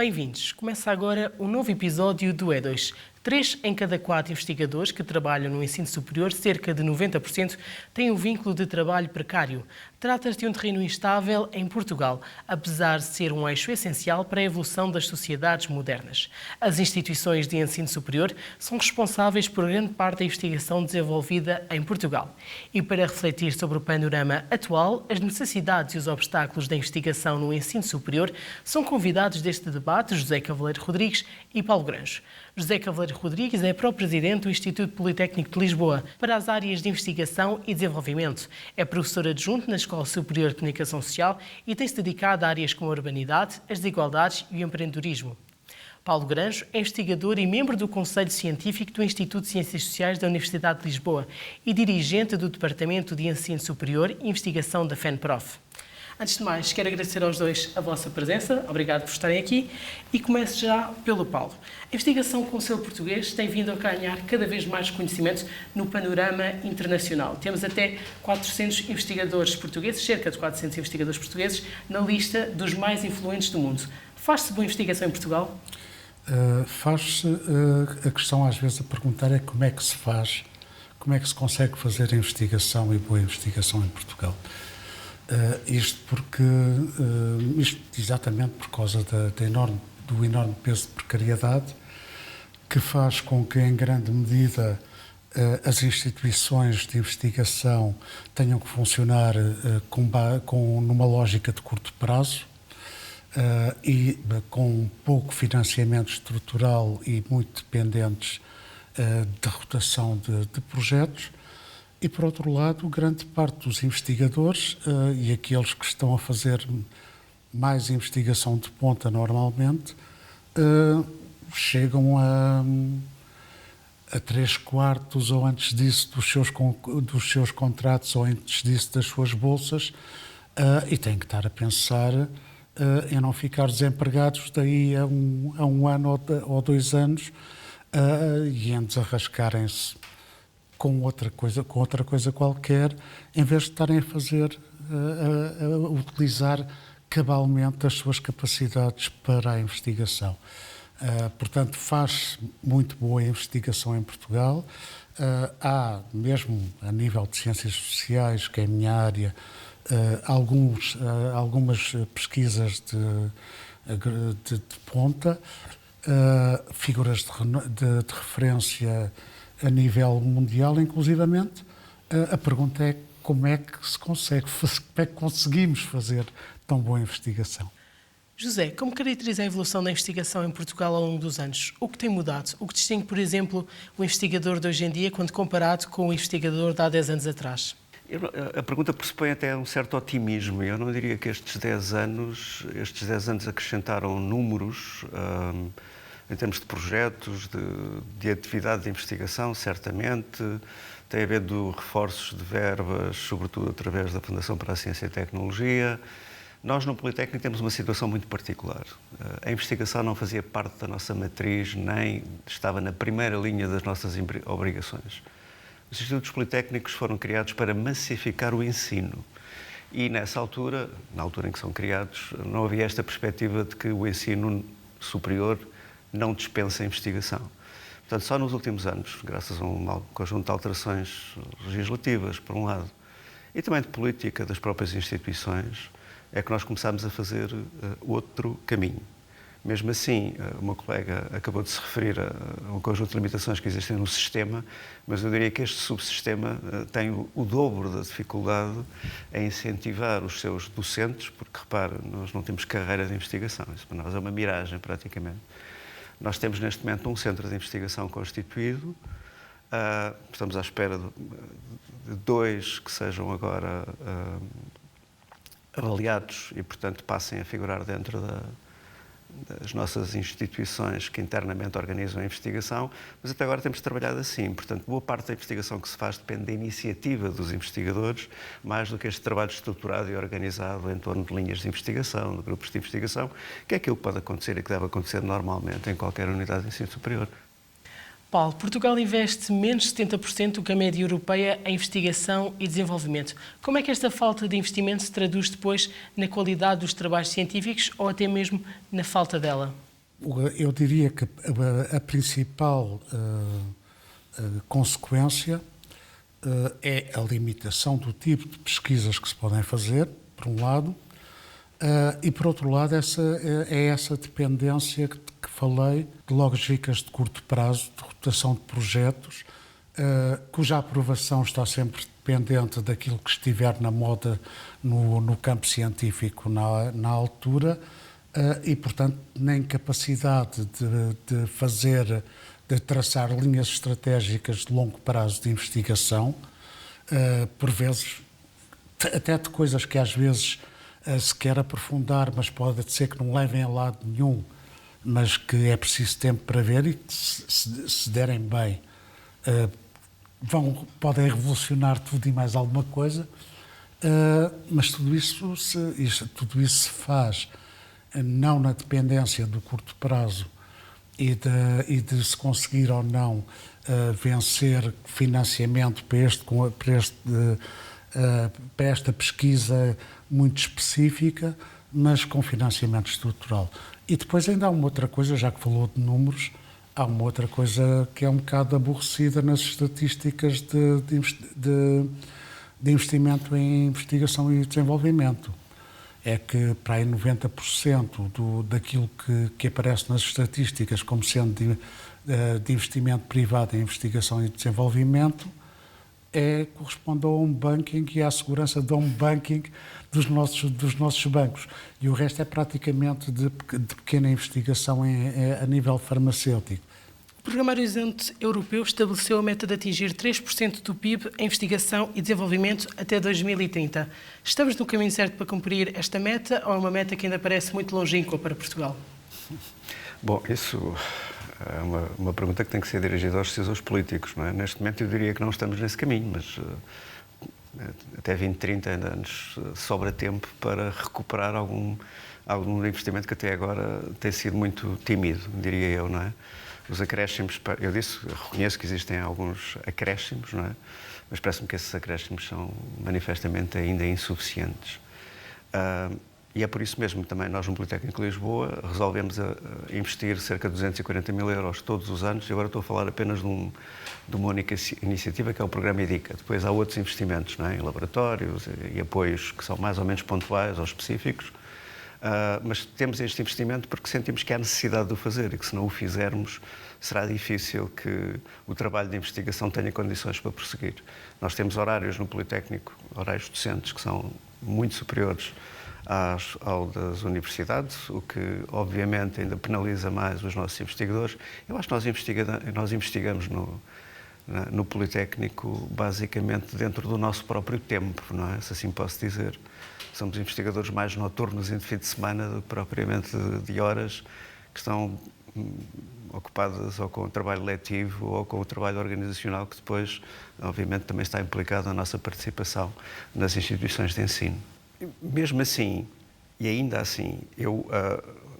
Bem-vindos. Começa agora um novo episódio do E2. 3 em cada 4 investigadores que trabalham no ensino superior, cerca de 90%, têm um vínculo de trabalho precário. Trata-se de um terreno instável em Portugal, apesar de ser um eixo essencial para a evolução das sociedades modernas. As instituições de ensino superior são responsáveis por grande parte da investigação desenvolvida em Portugal. E para refletir sobre o panorama atual, as necessidades e os obstáculos da investigação no ensino superior, são convidados deste debate José Cavaleiro Rodrigues e Paulo Granjo. José Cavaleiro Rodrigues é pró-presidente do Instituto Politécnico de Lisboa para as áreas de investigação e desenvolvimento. É professor adjunto na Escola Superior de Comunicação Social e tem-se dedicado a áreas como a urbanidade, as desigualdades e o empreendedorismo. Paulo Granjo é investigador e membro do Conselho Científico do Instituto de Ciências Sociais da Universidade de Lisboa e dirigente do Departamento de Ensino Superior e Investigação da FENPROF. Antes de mais, quero agradecer aos dois a vossa presença, obrigado por estarem aqui, e começo já pelo Paulo. A investigação com o selo português tem vindo a ganhar cada vez mais conhecimento no panorama internacional. Temos até 400 investigadores portugueses, cerca de 400 investigadores portugueses, na lista dos mais influentes do mundo. Faz-se boa investigação em Portugal? Faz-se. A questão às vezes a perguntar é como é que se faz, como é que se consegue fazer investigação e boa investigação em Portugal. Isto exatamente por causa do enorme peso de precariedade, que faz com que, em grande medida, as instituições de investigação tenham que funcionar numa lógica de curto prazo e com pouco financiamento estrutural e muito dependentes da rotação de projetos. E, por outro lado, grande parte dos investigadores e aqueles que estão a fazer mais investigação de ponta normalmente chegam a 3/4 ou antes disso dos seus contratos ou antes disso das suas bolsas e têm que estar a pensar em não ficar desempregados daí a um ano ou 2 anos e em desarrascarem-se com outra coisa qualquer, em vez de estarem a utilizar cabalmente as suas capacidades para a investigação. Portanto, faz muito boa investigação em Portugal. Há, mesmo a nível de ciências sociais, que é a minha área, algumas pesquisas de ponta, figuras de referência a nível mundial, inclusivamente. A pergunta é como é que conseguimos fazer tão boa investigação? José, como caracteriza a evolução da investigação em Portugal ao longo dos anos? O que tem mudado? O que distingue, por exemplo, o investigador de hoje em dia quando comparado com o investigador de há 10 anos atrás? A pergunta pressupõe até um certo otimismo. Eu não diria que estes 10 anos acrescentaram números em termos de projetos, de atividade de investigação, certamente. Tem a ver de reforços de verbas, sobretudo através da Fundação para a Ciência e Tecnologia. Nós, no Politécnico, temos uma situação muito particular. A investigação não fazia parte da nossa matriz, nem estava na primeira linha das nossas obrigações. Os institutos politécnicos foram criados para massificar o ensino. E nessa altura, na altura em que são criados, não havia esta perspectiva de que o ensino superior não dispensa a investigação. Portanto, só nos últimos anos, graças a um conjunto de alterações legislativas, por um lado, e também de política das próprias instituições, é que nós começámos a fazer outro caminho. Mesmo assim, o meu colega acabou de se referir a um conjunto de limitações que existem no sistema, mas eu diria que este subsistema tem o dobro da dificuldade em incentivar os seus docentes, porque, repare, nós não temos carreira de investigação, isso para nós é uma miragem, praticamente. Nós temos, neste momento, um centro de investigação constituído, estamos à espera de 2 que sejam agora avaliados e, portanto, passem a figurar dentro das nossas instituições que internamente organizam a investigação, mas até agora temos trabalhado assim. Portanto, boa parte da investigação que se faz depende da iniciativa dos investigadores, mais do que este trabalho estruturado e organizado em torno de linhas de investigação, de grupos de investigação, que é aquilo que pode acontecer e que deve acontecer normalmente em qualquer unidade de ensino superior. Paulo, Portugal investe menos de 70% do que a média europeia em investigação e desenvolvimento. Como é que esta falta de investimento se traduz depois na qualidade dos trabalhos científicos ou até mesmo na falta dela? Eu diria que a principal consequência é a limitação do tipo de pesquisas que se podem fazer, por um lado, e por outro lado essa dependência que falei de lógicas de curto prazo, de rotação de projetos, cuja aprovação está sempre dependente daquilo que estiver na moda no campo científico na altura, e, portanto, nem capacidade de traçar linhas estratégicas de longo prazo de investigação, por vezes, até de coisas que às vezes se quer aprofundar, mas pode ser que não levem a lado nenhum, mas que é preciso tempo para ver e que, se derem bem, podem revolucionar tudo e mais alguma coisa, mas tudo isso se faz não na dependência do curto prazo e de se conseguir ou não vencer financiamento para esta pesquisa muito específica, mas com financiamento estrutural. E depois ainda há uma outra coisa, já que falou de números, há uma outra coisa que é um bocado aborrecida nas estatísticas de investimento em investigação e desenvolvimento. É que para aí 90% daquilo que aparece nas estatísticas como sendo de investimento privado em investigação e desenvolvimento corresponde ao home banking e à segurança do home banking dos nossos bancos. E o resto é praticamente de pequena investigação a nível farmacêutico. O Programa Horizonte Europeu estabeleceu a meta de atingir 3% do PIB em investigação e desenvolvimento até 2030. Estamos no caminho certo para cumprir esta meta ou é uma meta que ainda parece muito longínqua para Portugal? Bom, isso é uma pergunta que tem que ser dirigida aos decisores políticos, não é? Neste momento eu diria que não estamos nesse caminho, mas até 20, 30 anos sobra tempo para recuperar algum investimento que até agora tem sido muito tímido, diria eu, não é? Os acréscimos, eu reconheço que existem alguns acréscimos, não é? Mas parece-me que esses acréscimos são manifestamente ainda insuficientes. E é por isso mesmo que também nós no Politécnico de Lisboa resolvemos investir cerca de 240 mil euros todos os anos, e agora estou a falar apenas de uma única iniciativa, que é o Programa EDICA. Depois há outros investimentos, não é? Em laboratórios e apoios que são mais ou menos pontuais ou específicos, mas temos este investimento porque sentimos que há necessidade de o fazer e que se não o fizermos será difícil que o trabalho de investigação tenha condições para prosseguir. Nós temos horários no Politécnico, horários docentes, que são muito superiores ao das universidades, o que obviamente ainda penaliza mais os nossos investigadores. Eu acho que nós investigamos no Politécnico basicamente dentro do nosso próprio tempo, não é? Se assim posso dizer. Somos investigadores mais noturnos em fim de semana do que propriamente de horas que estão ocupadas ou com o trabalho letivo ou com o trabalho organizacional, que depois, obviamente, também está implicado na nossa participação nas instituições de ensino. Mesmo assim, e ainda assim,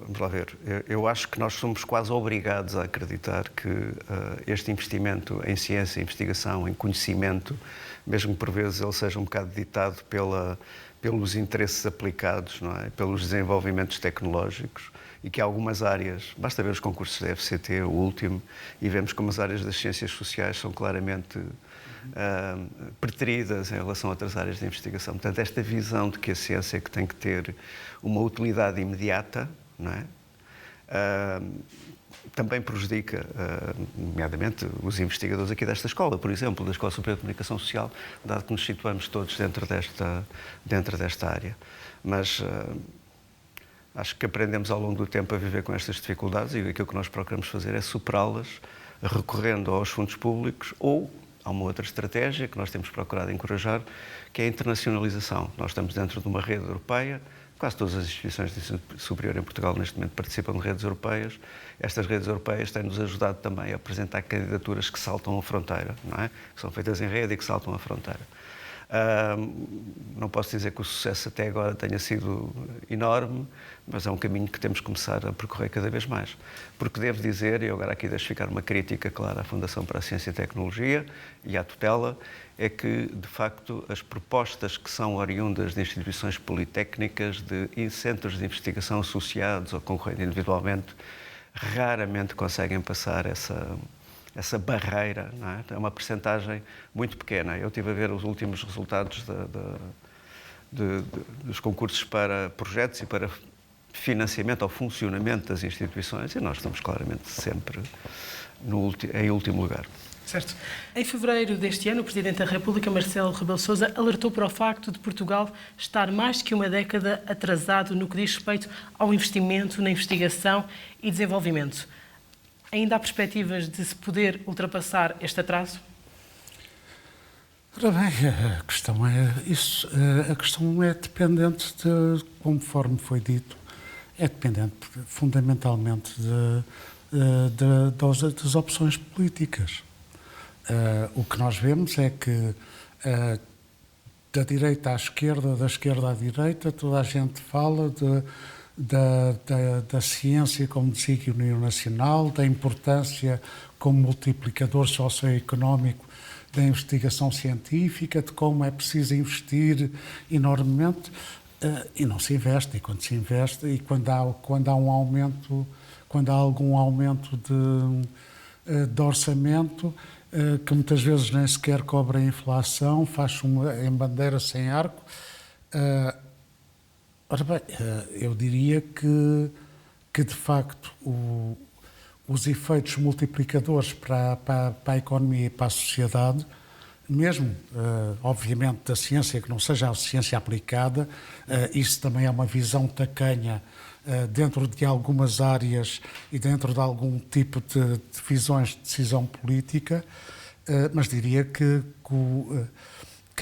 vamos lá ver, eu acho que nós somos quase obrigados a acreditar que este investimento em ciência, em investigação, em conhecimento, mesmo que por vezes ele seja um bocado ditado pelos interesses aplicados, não é? Pelos desenvolvimentos tecnológicos, e que algumas áreas, basta ver os concursos da FCT, o último, e vemos como as áreas das ciências sociais são claramente preteridas em relação a outras áreas de investigação. Portanto, esta visão de que a ciência que tem que ter uma utilidade imediata, não é? Também prejudica, nomeadamente, os investigadores aqui desta escola, por exemplo, da Escola Superior de Comunicação Social, dado que nos situamos todos dentro desta área. Mas acho que aprendemos ao longo do tempo a viver com estas dificuldades, e aquilo que nós procuramos fazer é superá-las recorrendo aos fundos públicos, ou há uma outra estratégia que nós temos procurado encorajar, que é a internacionalização. Nós estamos dentro de uma rede europeia. Quase todas as instituições de ensino superior em Portugal neste momento participam de redes europeias. Estas redes europeias têm-nos ajudado também a apresentar candidaturas que saltam a fronteira, não é? Que são feitas em rede e que saltam a fronteira. Não posso dizer que o sucesso até agora tenha sido enorme, mas é um caminho que temos que começar a percorrer cada vez mais. Porque devo dizer, e eu agora aqui deixo ficar uma crítica clara à Fundação para a Ciência e Tecnologia e à tutela, é que, de facto, as propostas que são oriundas de instituições politécnicas, de centros de investigação associados ou concorrendo individualmente, raramente conseguem passar essa barreira, não é? É uma percentagem muito pequena. Eu estive a ver os últimos resultados dos concursos para projetos e para financiamento ou funcionamento das instituições, e nós estamos claramente sempre em último lugar. Certo. Em fevereiro deste ano, o Presidente da República, Marcelo Rebelo de Sousa, alertou para o facto de Portugal estar mais que uma década atrasado no que diz respeito ao investimento na investigação e desenvolvimento. Ainda há perspectivas de se poder ultrapassar este atraso? Ora bem, a questão é isso. A questão é dependente de, conforme foi dito, é dependente fundamentalmente das opções políticas. O que nós vemos é que da direita à esquerda, da esquerda à direita, toda a gente fala da ciência como desígnio nacional, da importância como multiplicador socioeconómico da investigação científica, de como é preciso investir enormemente, e não se investe. E quando se investe, e quando há um aumento, quando há algum aumento de orçamento, que muitas vezes nem sequer cobre a inflação, faz em bandeira sem arco. Ora bem, eu diria que de facto os efeitos multiplicadores para a economia e para a sociedade, mesmo, obviamente, da ciência, que não seja a ciência aplicada, isso também é uma visão tacanha dentro de algumas áreas e dentro de algum tipo de visões de decisão política, mas diria que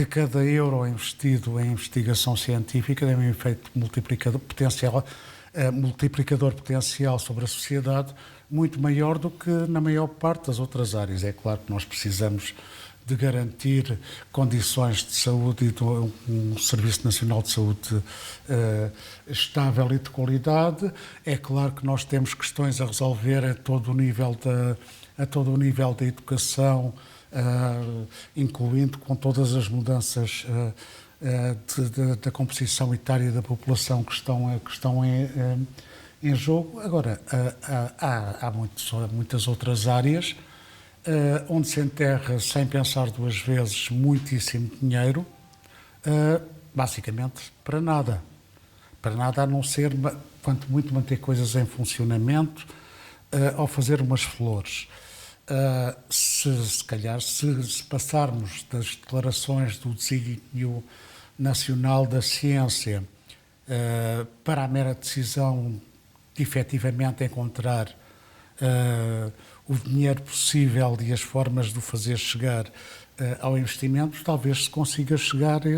cada euro investido em investigação científica tem um efeito multiplicador potencial sobre a sociedade muito maior do que na maior parte das outras áreas. É claro que nós precisamos de garantir condições de saúde e de um Serviço Nacional de Saúde estável e de qualidade. É claro que nós temos questões a resolver a todo o nível da educação, incluindo com todas as mudanças da composição etária da população que estão em jogo. Agora, há muitas outras áreas onde se enterra, sem pensar duas vezes, muitíssimo dinheiro, basicamente para nada. Para nada, a não ser, quanto muito, manter coisas em funcionamento ou fazer umas flores. Se calhar, se passarmos das declarações do desígnio nacional da ciência para a mera decisão de efetivamente encontrar o dinheiro possível e as formas de o fazer chegar ao investimento, talvez se consiga chegar a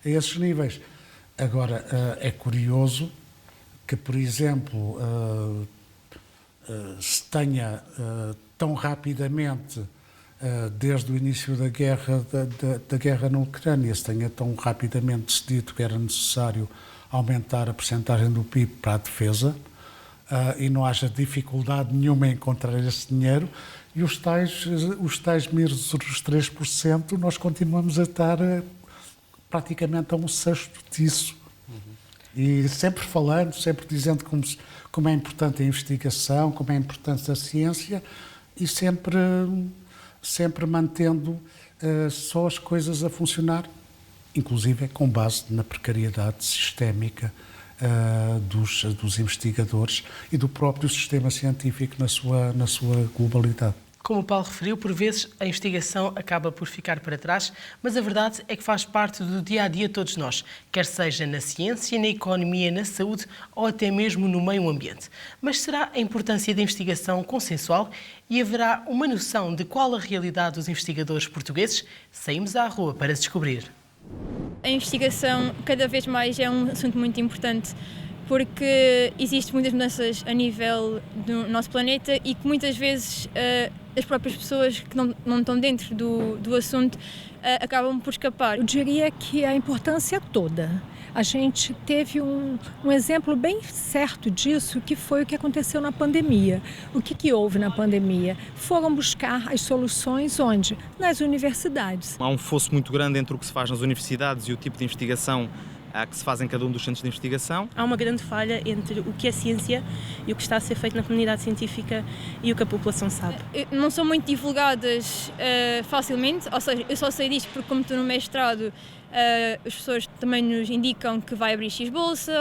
esses níveis. Agora, é curioso que, por exemplo, se tenha tão rapidamente, desde o início da guerra na Ucrânia, se tenha tão rapidamente decidido que era necessário aumentar a percentagem do PIB para a defesa, e não haja dificuldade nenhuma em encontrar esse dinheiro, e os tais míseros 3%, nós continuamos a estar praticamente a um sexto disso. E sempre falando, sempre dizendo como é importante a investigação, como é importante a ciência, e sempre mantendo só as coisas a funcionar, inclusive com base na precariedade sistémica dos investigadores e do próprio sistema científico na sua globalidade. Como o Paulo referiu, por vezes a investigação acaba por ficar para trás, mas a verdade é que faz parte do dia-a-dia de todos nós, quer seja na ciência, na economia, na saúde ou até mesmo no meio ambiente. Mas será a importância da investigação consensual e haverá uma noção de qual a realidade dos investigadores portugueses? Saímos à rua para descobrir. A investigação cada vez mais é um assunto muito importante porque existem muitas mudanças a nível do nosso planeta e que muitas vezes as próprias pessoas que não estão dentro do assunto acabam por escapar. Eu diria que a importância toda. A gente teve um exemplo bem certo disso, que foi o que aconteceu na pandemia. O que houve na pandemia? Foram buscar as soluções onde? Nas universidades. Há um fosso muito grande entre o que se faz nas universidades e o tipo de investigação que se faz em cada um dos centros de investigação. Há uma grande falha entre o que é ciência e o que está a ser feito na comunidade científica e o que a população sabe. Não são muito divulgadas facilmente, ou seja, eu só sei disto porque, como estou no mestrado, as pessoas também nos indicam que vai abrir X bolsa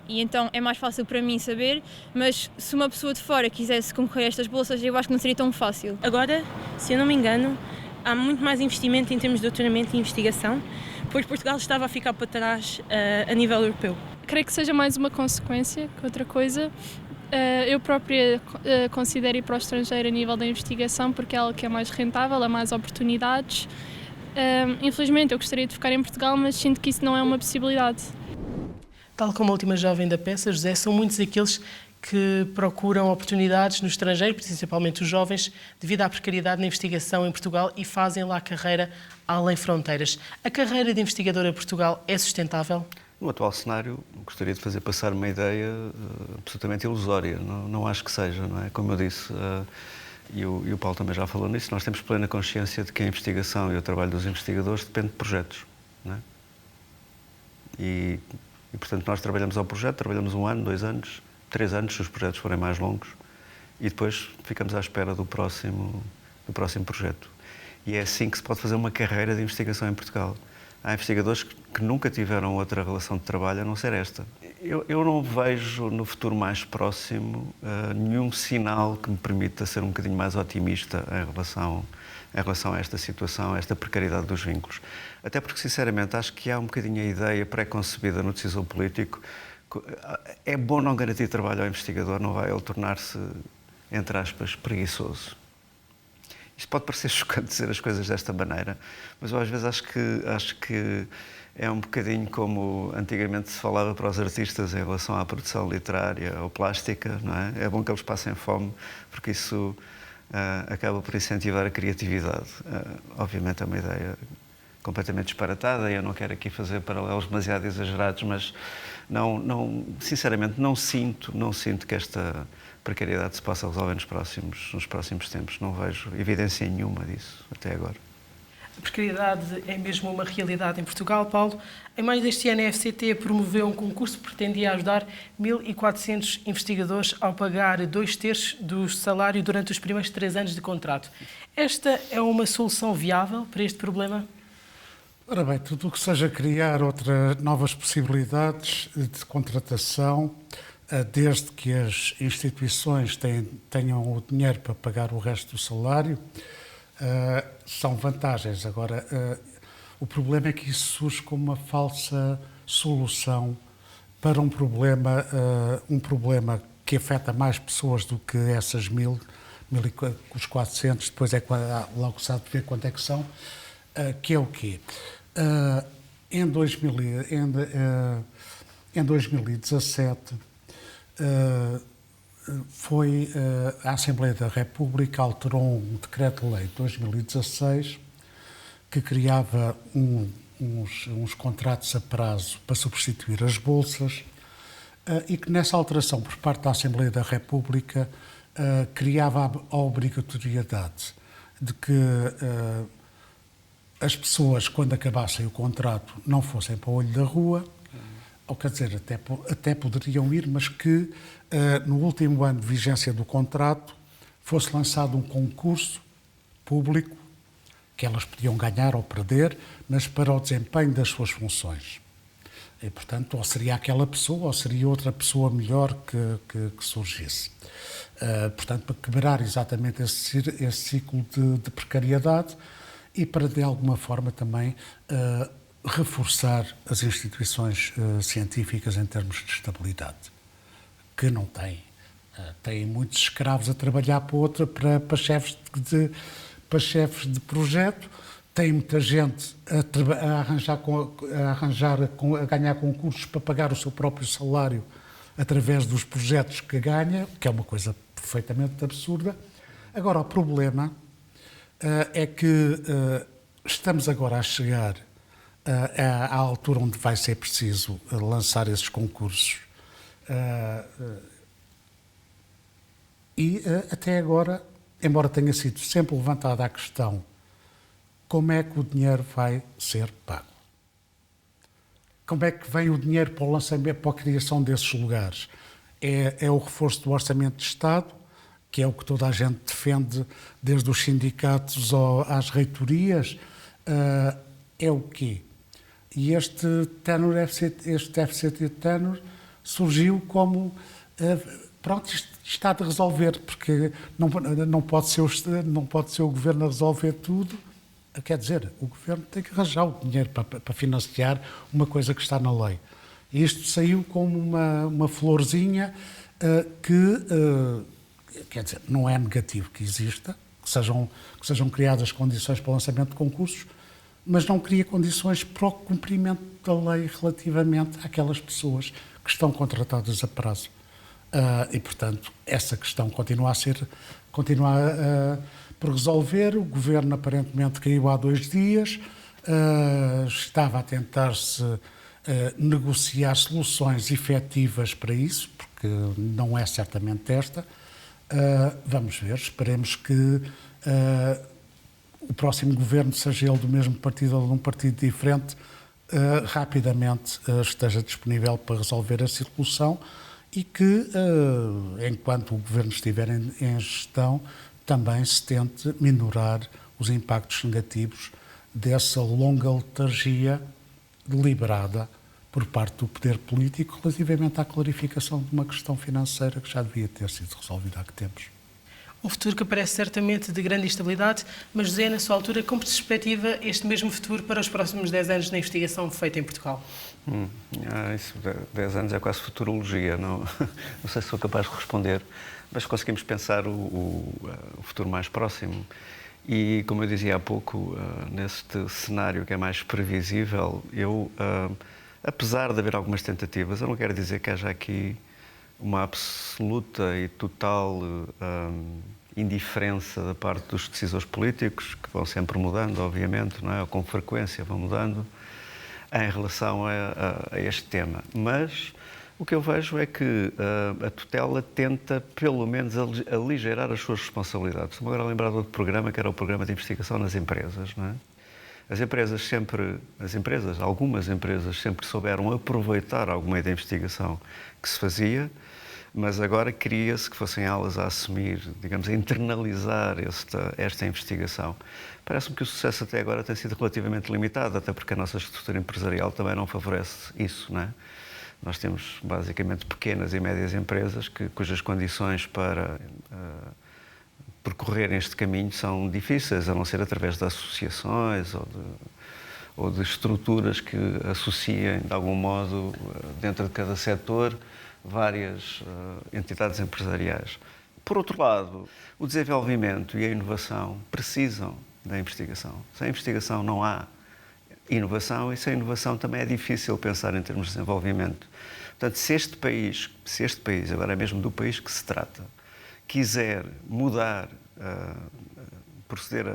e então é mais fácil para mim saber, mas se uma pessoa de fora quisesse concorrer a estas bolsas, eu acho que não seria tão fácil. Agora, se eu não me engano, há muito mais investimento em termos de doutoramento e investigação, pois Portugal estava a ficar para trás a nível europeu. Creio que seja mais uma consequência que outra coisa. Eu própria considero ir para o estrangeiro a nível da investigação porque é algo que é mais rentável, há mais oportunidades. Infelizmente eu gostaria de ficar em Portugal, mas sinto que isso não é uma possibilidade. Tal como a última jovem da peça, José, são muitos aqueles que procuram oportunidades no estrangeiro, principalmente os jovens, devido à precariedade na investigação em Portugal e fazem lá carreira além fronteiras. A carreira de investigador em Portugal é sustentável? No atual cenário, gostaria de fazer passar uma ideia absolutamente ilusória. Não acho que seja, não é? Como eu disse, e o Paulo também já falou nisso, nós temos plena consciência de que a investigação e o trabalho dos investigadores depende de projetos, não é? E, portanto, nós trabalhamos ao projeto, trabalhamos 1 ano, 2 anos, 3 anos, se os projetos forem mais longos, e depois ficamos à espera do próximo projeto. E é assim que se pode fazer uma carreira de investigação em Portugal. Há investigadores que nunca tiveram outra relação de trabalho a não ser esta. Eu não vejo no futuro mais próximo nenhum sinal que me permita ser um bocadinho mais otimista em relação a esta situação, a esta precariedade dos vínculos. Até porque, sinceramente, acho que há um bocadinho a ideia pré-concebida no decisor político. É bom não garantir trabalho ao investigador, não vai ele tornar-se, entre aspas, preguiçoso. Isto pode parecer chocante dizer as coisas desta maneira, mas eu às vezes acho que é um bocadinho como antigamente se falava para os artistas em relação à produção literária ou plástica, não é? É bom que eles passem fome, porque isso acaba por incentivar a criatividade. Obviamente é uma ideia completamente disparatada e eu não quero aqui fazer paralelos demasiado exagerados, mas sinceramente não sinto que esta precariedade se possa resolver nos próximos tempos. Não vejo evidência nenhuma disso até agora. A precariedade é mesmo uma realidade em Portugal, Paulo. Em maio deste ano, a FCT promoveu um concurso que pretendia ajudar 1.400 investigadores ao pagar 2/3 do salário durante os primeiros 3 anos de contrato. Esta é uma solução viável para este problema? Ora bem, tudo o que seja criar novas possibilidades de contratação, desde que as instituições tenham o dinheiro para pagar o resto do salário, são vantagens. Agora, o problema é que isso surge como uma falsa solução para um problema que afeta mais pessoas do que essas 1.400, depois logo se sabe ver quanto é que são, que é o quê? Em 2017, a Assembleia da República alterou um decreto-lei de 2016 que criava uns contratos a prazo para substituir as bolsas e que nessa alteração por parte da Assembleia da República criava a obrigatoriedade de que as pessoas, quando acabassem o contrato, não fossem para o olho da rua, ou quer dizer, até poderiam ir, mas que no último ano de vigência do contrato fosse lançado um concurso público que elas podiam ganhar ou perder, mas para o desempenho das suas funções. E, portanto, ou seria aquela pessoa ou seria outra pessoa melhor que surgisse. Portanto, para quebrar exatamente esse ciclo de precariedade e para, de alguma forma, também reforçar as instituições científicas em termos de estabilidade, que não têm. Têm muitos escravos a trabalhar para chefes de projeto, tem muita gente a ganhar concursos para pagar o seu próprio salário através dos projetos que ganha, que é uma coisa perfeitamente absurda. Agora, o problema é que estamos agora a chegar à altura onde vai ser preciso lançar esses concursos. E até agora, embora tenha sido sempre levantada a questão como é que o dinheiro vai ser pago. como é que vem o dinheiro para o lançamento, para a criação desses lugares? É o reforço do Orçamento de Estado, que é o que toda a gente defende, desde os sindicatos às reitorias. É o quê? E este déficit de ténor surgiu como... Pronto, isto está de resolver, porque não pode ser o Governo a resolver tudo. Quer dizer, o Governo tem que arranjar o dinheiro para financiar uma coisa que está na lei. E isto saiu como uma florzinha quer dizer, não é negativo que exista, que sejam criadas condições para o lançamento de concursos, mas não cria condições para o cumprimento da lei relativamente àquelas pessoas que estão contratadas a prazo. E, portanto, essa questão continua por resolver. O Governo aparentemente caiu há 2 dias, estava a tentar-se negociar soluções efetivas para isso, porque não é certamente esta. Vamos ver, esperemos que o próximo Governo, seja ele do mesmo partido ou de um partido diferente, rapidamente esteja disponível para resolver a situação e que, enquanto o Governo estiver em gestão, também se tente minorar os impactos negativos dessa longa letargia deliberada por parte do poder político relativamente à clarificação de uma questão financeira que já devia ter sido resolvida há que tempos. Um futuro que parece certamente de grande instabilidade, mas José, na sua altura, como se perspectiva este mesmo futuro para os próximos 10 anos na investigação feita em Portugal? Isso, 10 anos é quase futurologia, não sei se sou capaz de responder, mas conseguimos pensar o futuro mais próximo. E, como eu dizia há pouco, neste cenário que é mais previsível, apesar de haver algumas tentativas, eu não quero dizer que haja aqui uma absoluta e total indiferença da parte dos decisores políticos, que vão sempre mudando, obviamente, não é? Ou com frequência vão mudando, em relação a este tema. Mas o que eu vejo é que a tutela tenta, pelo menos, aligerar as suas responsabilidades. Estou-me agora a lembrar de outro programa, que era o programa de investigação nas empresas, não é? Algumas empresas sempre souberam aproveitar alguma da investigação que se fazia, mas agora queria-se que fossem elas a assumir, digamos, a internalizar esta investigação. Parece-me que o sucesso até agora tem sido relativamente limitado, até porque a nossa estrutura empresarial também não favorece isso, não é? Nós temos, basicamente, pequenas e médias empresas cujas condições para percorrerem este caminho são difíceis, a não ser através de associações ou de estruturas que associem, de algum modo, dentro de cada setor, várias entidades empresariais. Por outro lado, o desenvolvimento e a inovação precisam da investigação. Sem investigação não há inovação e sem inovação também é difícil pensar em termos de desenvolvimento. Portanto, se este país, agora é mesmo do país que se trata, quiser mudar, proceder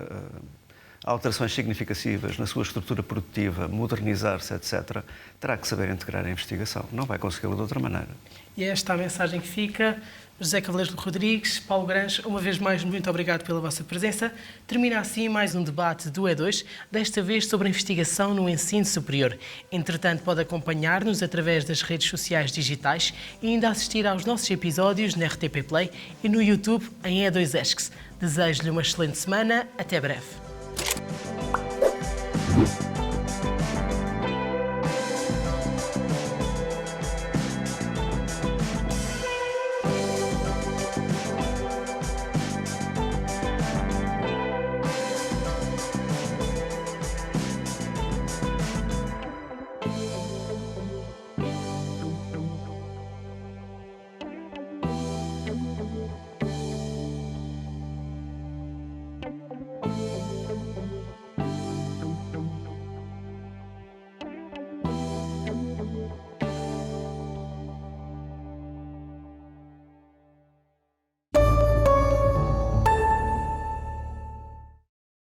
a alterações significativas na sua estrutura produtiva, modernizar-se, etc., terá que saber integrar a investigação. Não vai consegui-lo de outra maneira. E esta é a mensagem que fica. José Cavaleiro Rodrigues, Paulo Grange, uma vez mais, muito obrigado pela vossa presença. Termina assim mais um debate do E2, desta vez sobre a investigação no ensino superior. Entretanto, pode acompanhar-nos através das redes sociais digitais e ainda assistir aos nossos episódios na RTP Play e no YouTube em E2ESCS. Desejo-lhe uma excelente semana. Até breve.